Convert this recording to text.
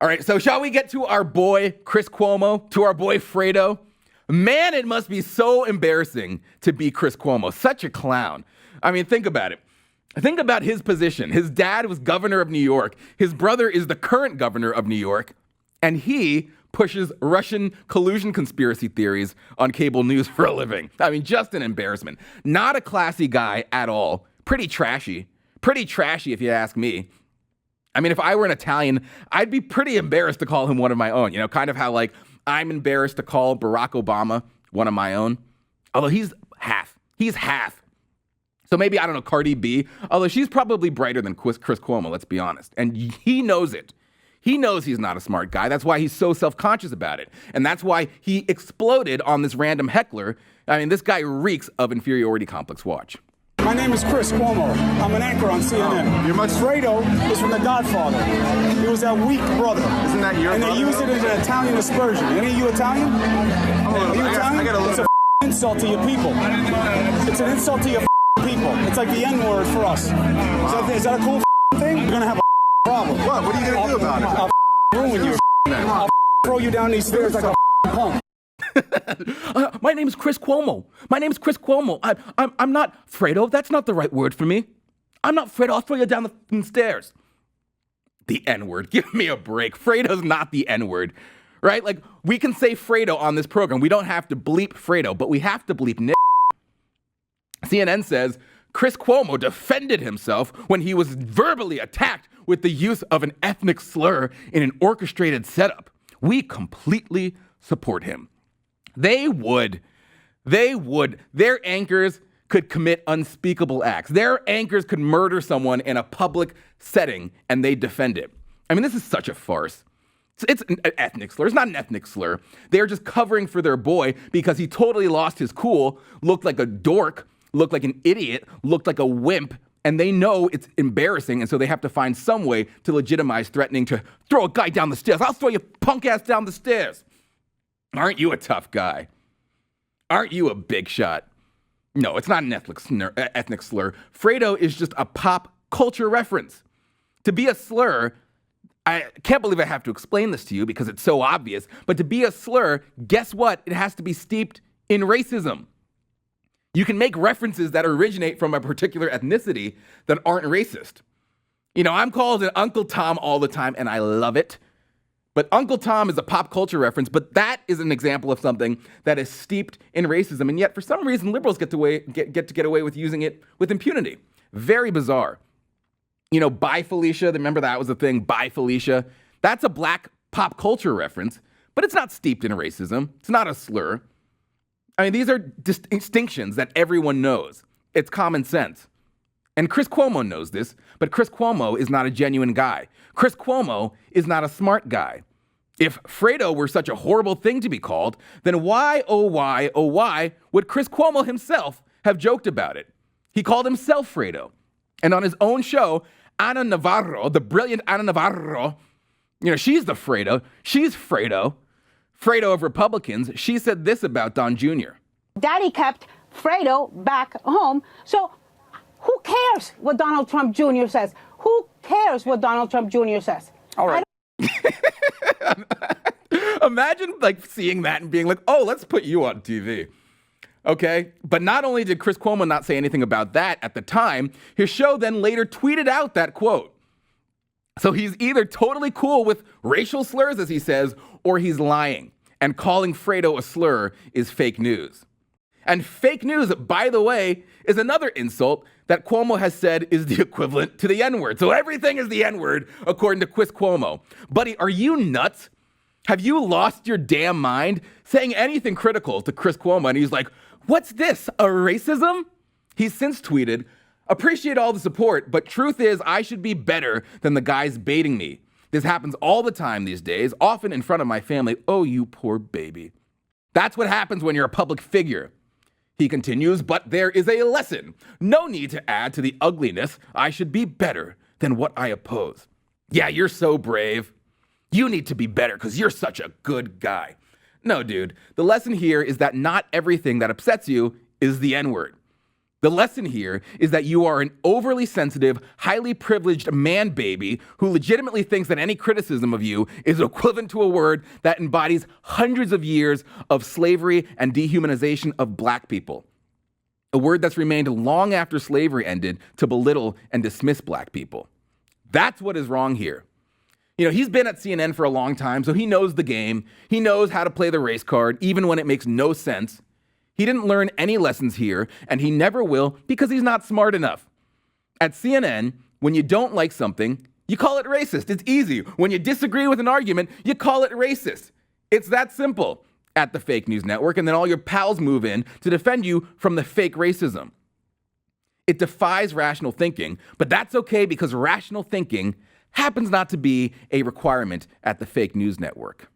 All right, so shall we get to our boy, Chris Cuomo, to our boy, Fredo? Man, it must be so embarrassing to be Chris Cuomo. Such a clown. I mean, think about it. Think about his position. His dad was governor of New York. His brother is the current governor of New York. And he pushes Russian collusion conspiracy theories on cable news for a living. I mean, just an embarrassment. Not a classy guy at all. Pretty trashy. Pretty trashy if you ask me. I mean, if I were an Italian, I'd be pretty embarrassed to call him one of my own. You know, kind of how, like, I'm embarrassed to call Barack Obama one of my own. Although he's half. He's half. So maybe, I don't know, Cardi B. Although she's probably brighter than Chris Cuomo, let's be honest. And he knows it. He knows he's not a smart guy. That's why he's so self-conscious about it. And that's why he exploded on this random heckler. I mean, this guy reeks of inferiority complex. Watch. My name is Chris Cuomo. I'm an anchor on CNN. You're much. Fredo is from The Godfather. He was that weak brother. Isn't that your brother? And they use it as an Italian aspersion. Any of you Italian? Are you Italian? It's a insult to your people. It's an insult to your people. It's like the N-word for us. Is that a cool thing? You're gonna have a problem. What? What are you gonna do about it? I'll ruin you. I'll throw you down these stairs like a punk. My name is Chris Cuomo. My name is Chris Cuomo. I'm not Fredo. That's not the right word for me. I'm not Fredo. I'll throw you down the stairs. The N-word. Give me a break. Fredo's not the N-word, right? Like, we can say Fredo on this program. We don't have to bleep Fredo, but we have to bleep Nick. CNN says Chris Cuomo defended himself when he was verbally attacked with the use of an ethnic slur in an orchestrated setup. We completely support him. They would. Their anchors could commit unspeakable acts. Their anchors could murder someone in a public setting, and they defend it. I mean, this is such a farce. It's an ethnic slur. It's not an ethnic slur. They're just covering for their boy because he totally lost his cool, looked like a dork, looked like an idiot, looked like a wimp, and they know it's embarrassing, and so they have to find some way to legitimize threatening to throw a guy down the stairs. I'll throw your punk ass down the stairs. Aren't you a tough guy? Aren't you a big shot? No, it's not an ethnic slur. Fredo is just a pop culture reference. To be a slur, I can't believe I have to explain this to you because it's so obvious, but to be a slur, guess what? It has to be steeped in racism. You can make references that originate from a particular ethnicity that aren't racist. You know, I'm called an Uncle Tom all the time, and I love it. But Uncle Tom is a pop culture reference, but that is an example of something that is steeped in racism, and yet for some reason liberals get to get away with using it with impunity. Very bizarre. You know, Bye Felicia, remember that was a thing, Bye Felicia. That's a black pop culture reference, but it's not steeped in racism. It's not a slur. I mean, these are distinctions that everyone knows. It's common sense. And Chris Cuomo knows this, but Chris Cuomo is not a genuine guy. Chris Cuomo is not a smart guy. If Fredo were such a horrible thing to be called, then why, oh why would Chris Cuomo himself have joked about it? He called himself Fredo. And on his own show, Ana Navarro, the brilliant Ana Navarro, you know, she's the Fredo. She's Fredo. Fredo of Republicans. She said this about Don Jr. Daddy kept Fredo back home, so who cares what Donald Trump Jr. says? Who cares what Donald Trump Jr. says? All right. Imagine like seeing that and being like, oh, let's put you on TV. Okay. But not only did Chris Cuomo not say anything about that at the time, his show then later tweeted out that quote. So he's either totally cool with racial slurs, as he says, or he's lying. And calling Fredo a slur is fake news. And fake news, by the way, is another insult that Cuomo has said is the equivalent to the N-word. So everything is the N-word, according to Chris Cuomo. Buddy, are you nuts? Have you lost your damn mind? Saying anything critical to Chris Cuomo, and he's like, what's this, a racism? He's since tweeted, appreciate all the support, but truth is I should be better than the guys baiting me. This happens all the time these days, often in front of my family. Oh, you poor baby. That's what happens when you're a public figure. He continues, but there is a lesson. No need to add to the ugliness. I should be better than what I oppose. Yeah, you're so brave. You need to be better because you're such a good guy. No, dude. The lesson here is that not everything that upsets you is the N-word. The lesson here is that you are an overly sensitive, highly privileged man baby who legitimately thinks that any criticism of you is equivalent to a word that embodies hundreds of years of slavery and dehumanization of black people. A word that's remained long after slavery ended to belittle and dismiss black people. That's what is wrong here. You know, he's been at CNN for a long time, so he knows the game. He knows how to play the race card, even when it makes no sense. He didn't learn any lessons here, and he never will because he's not smart enough. At CNN, when you don't like something, you call it racist. It's easy. When you disagree with an argument, you call it racist. It's that simple at the fake news network, and then all your pals move in to defend you from the fake racism. It defies rational thinking, but that's okay because rational thinking happens not to be a requirement at the fake news network.